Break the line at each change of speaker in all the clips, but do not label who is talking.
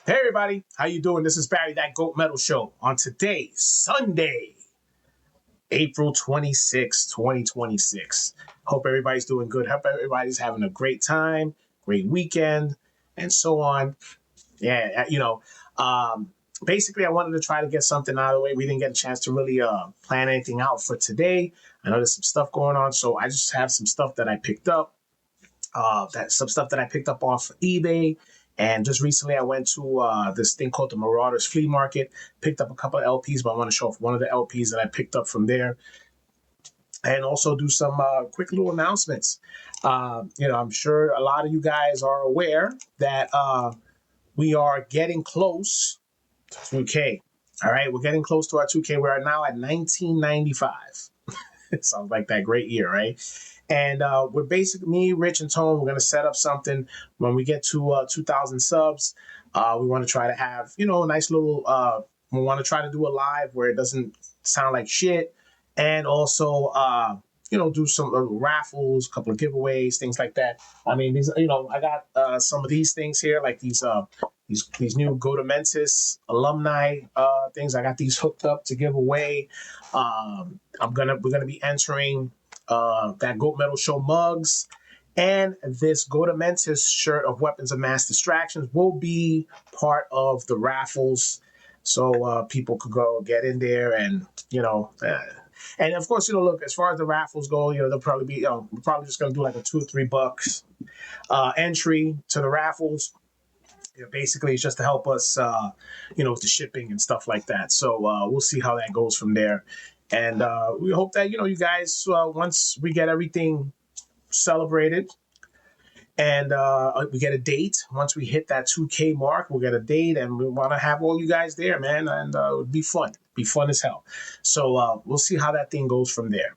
Hey everybody, how you doing? This is Barry, that Goat Metal Show. On today, Sunday, April 26, 2026. Hope everybody's doing good. Hope everybody's having a great time, great weekend, and so on. Yeah, basically I wanted to try to get something out of the way. We didn't get a chance to really plan anything out for today. I know there's some stuff going on, so I just have some stuff that I picked up. Some stuff that I picked up off eBay. And just recently, I went to this thing called the Marauders Flea Market. Picked up a couple of LPs, but I want to show off one of the LPs that I picked up from there, and also do some quick little announcements. I'm sure a lot of you guys are aware that we are getting close to 2K. All right, we're getting close to our 2K. We are now at 1995. It sounds like that great year, right? And we're basically, me, Rich, and Tone, we're going to set up something when we get to 2,000 subs. We want to try to have, a nice little, we want to try to do a live where it doesn't sound like shit. And also, do some raffles, a couple of giveaways, things like that. I mean, these, I got some of these things here, like these new Go to Mentis alumni things. I got these hooked up to give away. We're gonna be entering that Goat Metal Show mugs, and this Go to Mentis shirt of Weapons of Mass Distractions will be part of the raffles, so people could go get in there and and of course, look, as far as the raffles go, they'll probably be, we're probably just gonna do like a $2 or $3 entry to the raffles. Basically, it's just to help us, with the shipping and stuff like that. So we'll see how that goes from there. And we hope that, you guys, once we get everything celebrated and we get a date, once we hit that 2K mark, we'll get a date, and we want to have all you guys there, man. And it would be fun. Be fun as hell. So we'll see how that thing goes from there.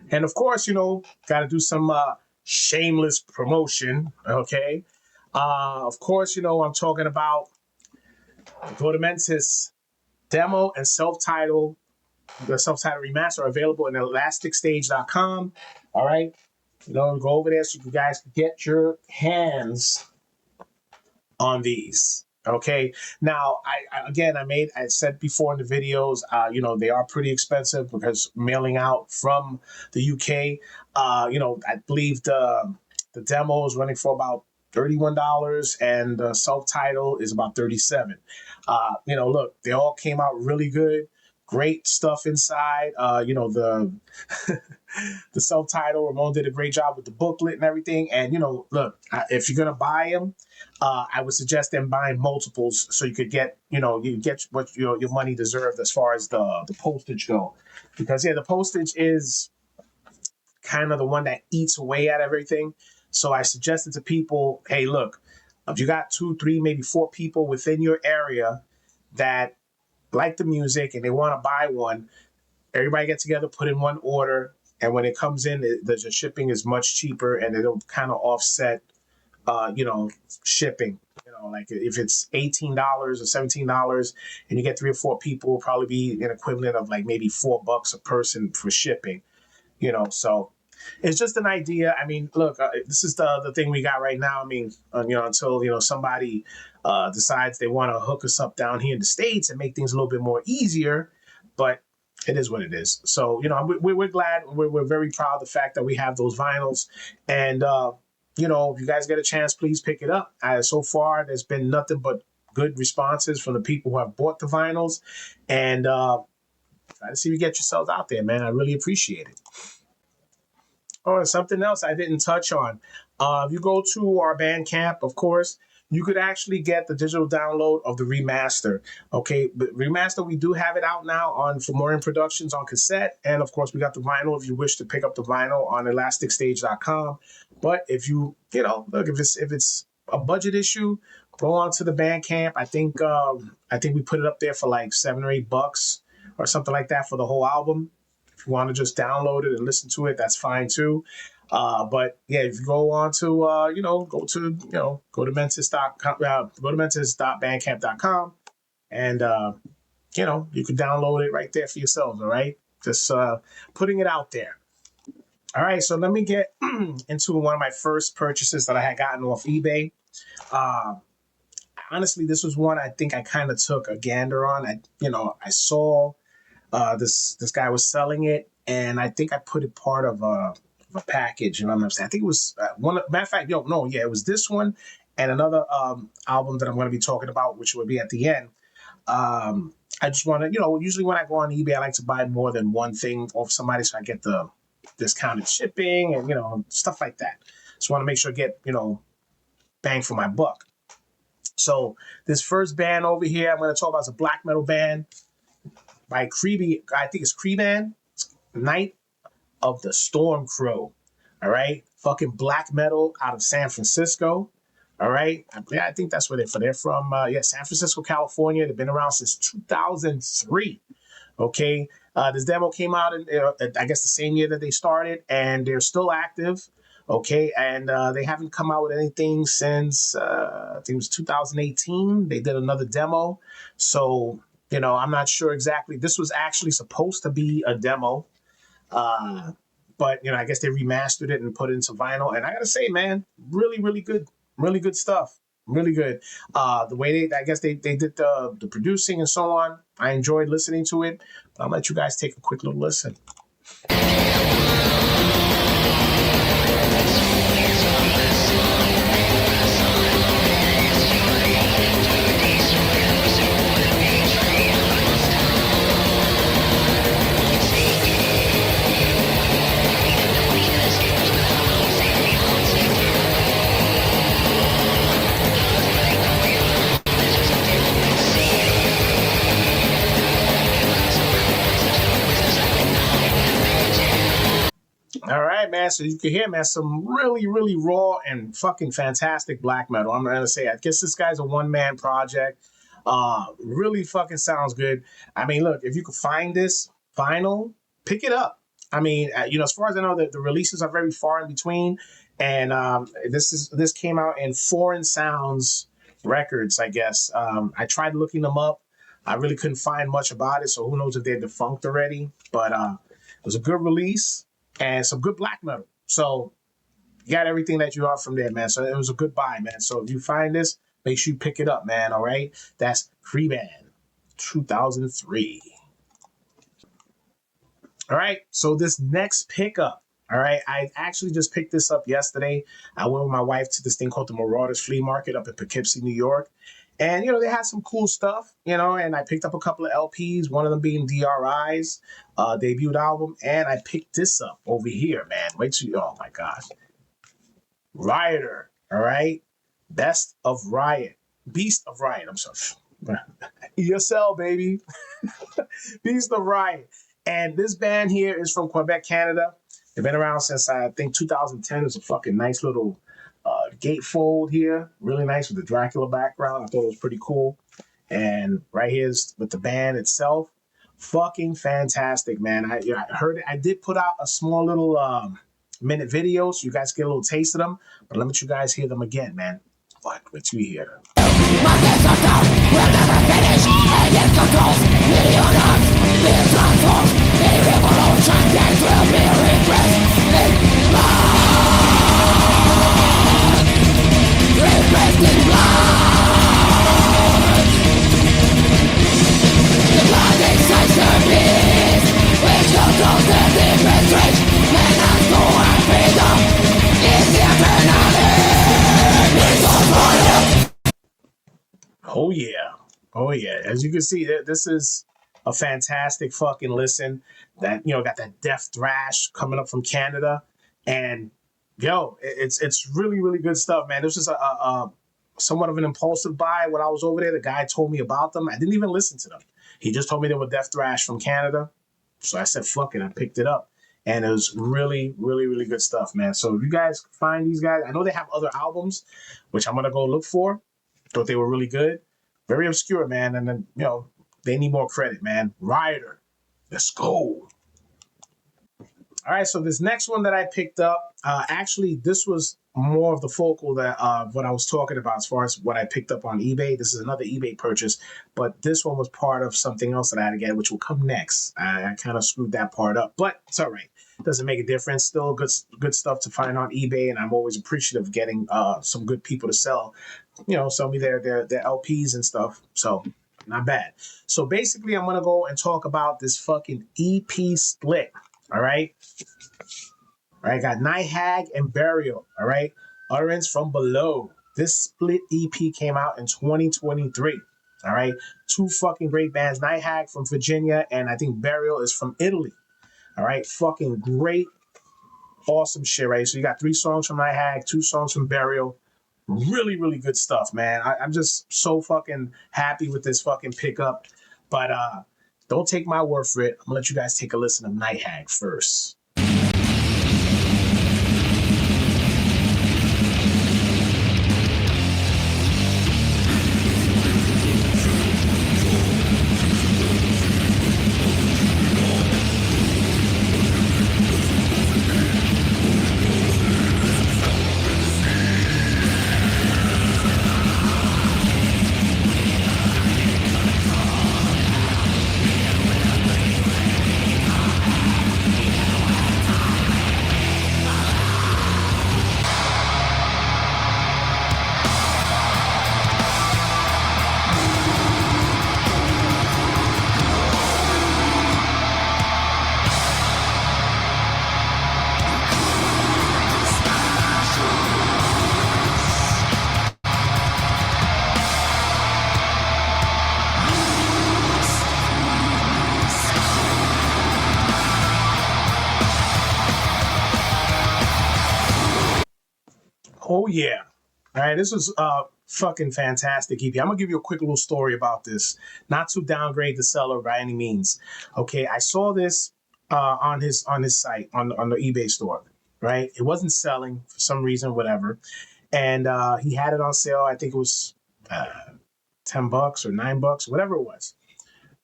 And of course, got to do some shameless promotion, okay? Of course, I'm talking about Go to Mentis demo and self-title. The self-title remaster are available in elasticstage.com. All right. Go over there so you guys can get your hands on these. Okay. Now, I said before in the videos, they are pretty expensive because mailing out from the UK, I believe the demo is running for about $31, and the self-title is about $37. Look, they all came out really good. Great stuff inside. The the self-title, Ramon did a great job with the booklet and everything. And look, if you're gonna buy them, I would suggest them buying multiples so you could get, you get what your money deserved as far as the postage go. Because the postage is kind of the one that eats away at everything. So I suggested to people, hey, look, if you got 2, 3, maybe 4 people within your area that like the music and they want to buy one, everybody get together, put in one order, and when it comes in, the shipping is much cheaper, and it'll kind of offset, shipping. Like if it's $18 or $17 and you get 3 or 4 people, it'll probably be an equivalent of like maybe $4 a person for shipping. So it's just an idea. I mean, look, this is the thing we got right now. I mean, until somebody decides they want to hook us up down here in the States and make things a little bit more easier, but it is what it is. So we're glad. We're very proud of the fact that we have those vinyls, and if you guys get a chance, please pick it up. So far, there's been nothing but good responses from the people who have bought the vinyls, and try to see if you get yourselves out there, man. I really appreciate it. Oh, and something else I didn't touch on. If you go to our Bandcamp, of course, you could actually get the digital download of the remaster. Okay, but remaster, we do have it out now for Morin Productions on cassette, and of course, we got the vinyl if you wish to pick up the vinyl on elasticstage.com. But if you, look, if it's a budget issue, go on to the Bandcamp. I think we put it up there for like $7 or $8 or something like that for the whole album. If you want to just download it and listen to it, that's fine too. But yeah, if you go on to go to mentis.com, go to mentis.bandcamp.com, and you can download it right there for yourselves. All right, just putting it out there. All right, so let me get into one of my first purchases that I had gotten off eBay. honestly, this was one I think I kind of took a gander on. I saw this guy was selling it, and I think I put it part of a package. You know what I'm saying? I think it was one. Matter of fact, no, yeah, it was this one and another album that I'm going to be talking about, which will be at the end. I just want to, usually when I go on eBay, I like to buy more than one thing off somebody so I get the discounted shipping and stuff like that. Just want to make sure I get bang for my buck. So this first band over here, I'm going to talk about is a black metal band by Creeby. I think it's Creeman, Night of the Storm Crow. All right, fucking black metal out of San Francisco. All right, I think that's where they're from. San Francisco, California. They've been around since 2003. Okay, this demo came out in I guess the same year that they started, and they're still active. Okay, and they haven't come out with anything since I think it was 2018. They did another demo, so I'm not sure exactly. This was actually supposed to be a demo, but I guess they remastered it and put it into vinyl. And I gotta say, man, really, really good stuff. Really good. The way I guess they did the producing and so on. I enjoyed listening to it. But I'll let you guys take a quick little listen. All right, man. So you can hear, man, some really, really raw and fucking fantastic black metal. I'm gonna say, I guess this guy's a one-man project. Really fucking sounds good. I mean, look, if you could find this vinyl, pick it up. I mean, as far as I know, the releases are very far in between, and this came out in Foreign Sounds Records, I guess. I tried looking them up. I really couldn't find much about it, so who knows if they're defunct already. But it was a good release and some good black metal. So you got everything that you are from there, man. So it was a good buy, man. So if you find this, make sure you pick it up, man. All right. That's Freeband 2003. All right. So this next pickup, all right, I actually just picked this up yesterday. I went with my wife to this thing called the Marauders Flea Market up in Poughkeepsie, New York. And, they had some cool stuff, and I picked up a couple of LPs, one of them being DRI's debut album. And I picked this up over here, man. Wait till oh my gosh. Rioter, all right? Best of Riot. Beast of Riot, I'm sorry. ESL, baby. Beast of Riot. And this band here is from Quebec, Canada. They've been around since, I think, 2010. It's a fucking nice little gatefold here, really nice with the Dracula background. I thought it was pretty cool. And right here's with the band itself, fucking fantastic, man. I heard it. I did put out a small little minute video, so you guys get a little taste of them. But let me let you guys hear them again, man. What? Wait till you hear them. My days are done, we'll never finish. Alien controls, million arms, being transformed. Any revolution, gains will be repressed in blood. Repressed in blood. The blood excites the beast, which controls the deepest rage. Men has no freedom, is the eternal end. Oh yeah. Oh yeah. As you can see, this is a fantastic fucking listen. That got that death thrash coming up from Canada. And it's really, really good stuff, man. This was a somewhat of an impulsive buy. When I was over there, the guy told me about them. I didn't even listen to them. He just told me they were death thrash from Canada. So I said, fuck it. I picked it up. And it was really, really, really good stuff, man. So if you guys find these guys, I know they have other albums, which I'm going to go look for. Thought they were really good. Very obscure, man. And then, they need more credit, man. Rioter. Let's go. All right, so this next one that I picked up, actually, this was more of the focal that what I was talking about as far as what I picked up on eBay. This is another eBay purchase, but this one was part of something else that I had to get, which will come next. I kind of screwed that part up, but it's all right. Doesn't make a difference. Still good stuff to find on eBay, and I'm always appreciative of getting some good people to sell sell me their LPs and stuff. So not bad. So basically, I'm gonna go and talk about this fucking EP split. All right. All right. Got Night Hag and Burial. All right. Utterance from Below. This split EP came out in 2023. All right. Two fucking great bands. Night Hag from Virginia, and I think Burial is from Italy. All right. Fucking great, awesome shit, right? So you got 3 songs from Night Hag, 2 songs from Burial. Really, really good stuff, man. I'm just so fucking happy with this fucking pickup. But don't take my word for it. I'm gonna let you guys take a listen of Night Hag first. Oh yeah. All right, this was fucking fantastic EP. I'm gonna give you a quick little story about this. Not to downgrade the seller by any means. Okay, I saw this on his site on the eBay store. Right, it wasn't selling for some reason, whatever, and he had it on sale. I think it was $10 or $9, whatever it was.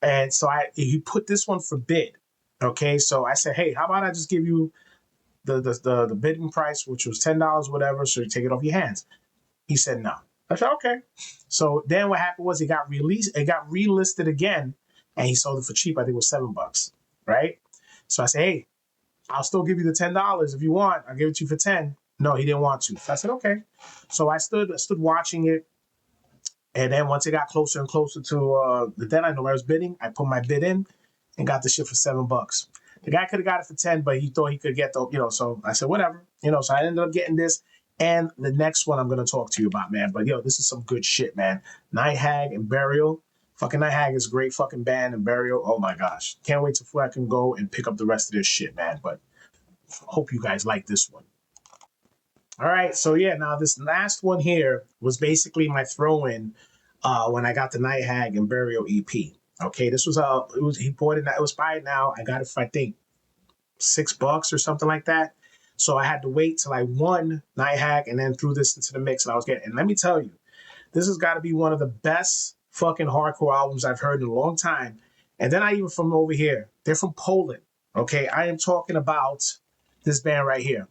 And so he put this one for bid. Okay, so I said, hey, how about I just give you the bidding price, which was $10, whatever, so you take it off your hands. He said no. I said, okay. So then what happened was it got relisted again, and he sold it for cheap. I think it was $7, right? So I said, hey, I'll still give you the $10 if you want. I'll give it to you for 10. No, he didn't want to. So I said, okay. So I stood watching it, and then once it got closer and closer to the deadline where I was bidding, I put my bid in and got the shit for $7. The guy could have got it for 10, but he thought he could get so I said, whatever. So I ended up getting this and the next one I'm going to talk to you about, man. But, this is some good shit, man. Night Hag and Burial. Fucking Night Hag is a great fucking band, and Burial, oh my gosh. Can't wait till I can go and pick up the rest of this shit, man. But hope you guys like this one. All right, so yeah, now this last one here was basically my throw-in when I got the Night Hag and Burial EP. Okay, this was he bought it. It was by now. I got it for I think $6 or something like that. So I had to wait till I won Night Hag and then threw this into the mix, and I was getting. And let me tell you, this has got to be one of the best fucking hardcore albums I've heard in a long time. And then I even from over here. They're from Poland. Okay, I am talking about this band right here.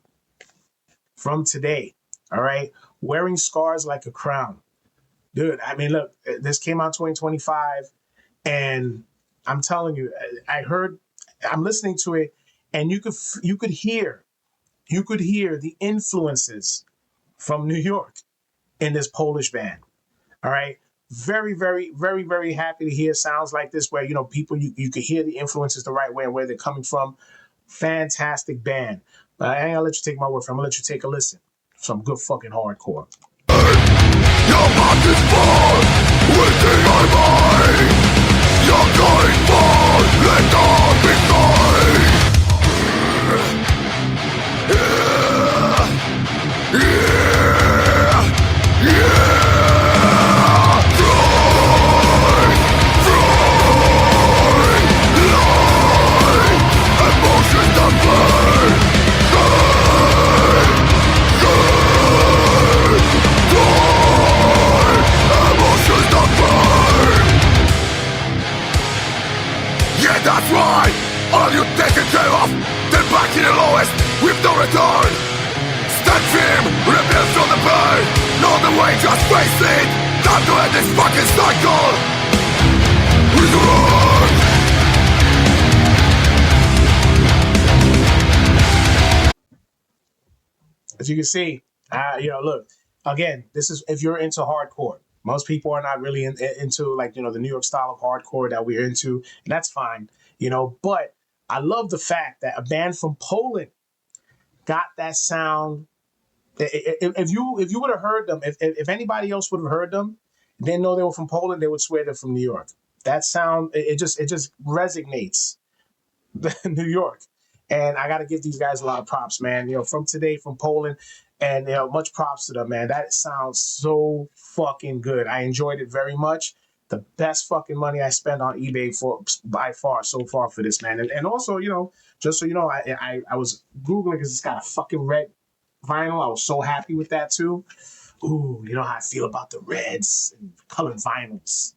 From Today. All right, Wearing Scars Like a Crown. Dude, I mean, look, this came out 2025. And I'm telling you, I'm listening to it, and you could hear the influences from New York in this Polish band. All right, very, very, very, very happy to hear sounds like this, where people you could hear the influences the right way and where they're coming from. Fantastic band. But I ain't gonna let you take my word for it. I'm gonna let you take a listen. Some good fucking hardcore.
Your path is far within my mind. You're going far, let all be fine. Yeah, yeah, yeah. Fly, lie, emotions that burn. Emotions that burn. Yeah, that's right. All you taken care of, then back in the lowest with no return. Stand firm, rebel from the pain. Know the way, just face it. Time to end this fucking cycle. Resurrect.
As you can see, look, Again, this is if you're into hardcore. Most people are not really into like the New York style of hardcore that we're into, and that's fine, But I love the fact that a band from Poland got that sound. If you would have heard them, if anybody else would have heard them, didn't know they were from Poland, they would swear they're from New York. That sound, it just resonates. New York. And I got to give these guys a lot of props, man. From today, from Poland, and much props to them, man. That sounds so fucking good. I enjoyed it very much. The best fucking money I spent on eBay for by far so far for this, man. And also, just so you know, I was googling because it's got a fucking red vinyl. I was so happy with that too. Ooh, you know how I feel about the reds and colored vinyls.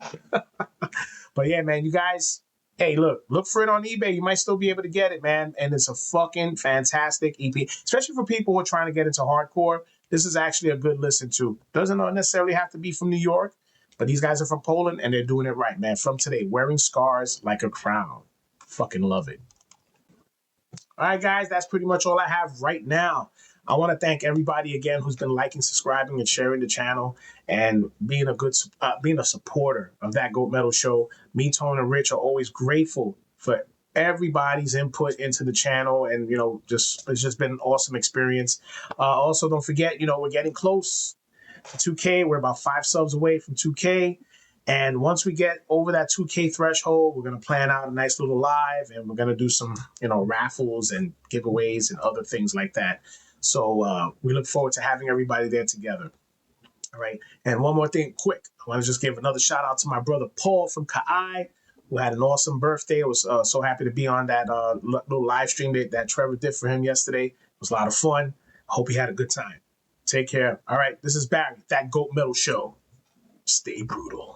But yeah, man, you guys, hey, look for it on eBay. You might still be able to get it, man. And it's a fucking fantastic EP, especially for people who are trying to get into hardcore. This is actually a good listen to. Doesn't necessarily have to be from New York, but these guys are from Poland and they're doing it right, man. From today, wearing scars like a crown. Fucking love it. All right, guys, that's pretty much all I have right now. I want to thank everybody again who's been liking, subscribing, and sharing the channel and being a supporter of that Goat Metal Show. Me, Tone, and Rich are always grateful for everybody's input into the channel, and it's just been an awesome experience. Also, don't forget, we're getting close to 2K. We're about 5 subs away from 2K. And once we get over that 2K threshold, we're going to plan out a nice little live, and we're going to do some, raffles and giveaways and other things like that. So we look forward to having everybody there together. All right. And one more thing, quick. I want to just give another shout out to my brother Paul from Ka'ai, who had an awesome birthday. I was so happy to be on that little live stream that Trevor did for him yesterday. It was a lot of fun. I hope he had a good time. Take care. All right. This is Barry, That Goat Metal Show. Stay brutal.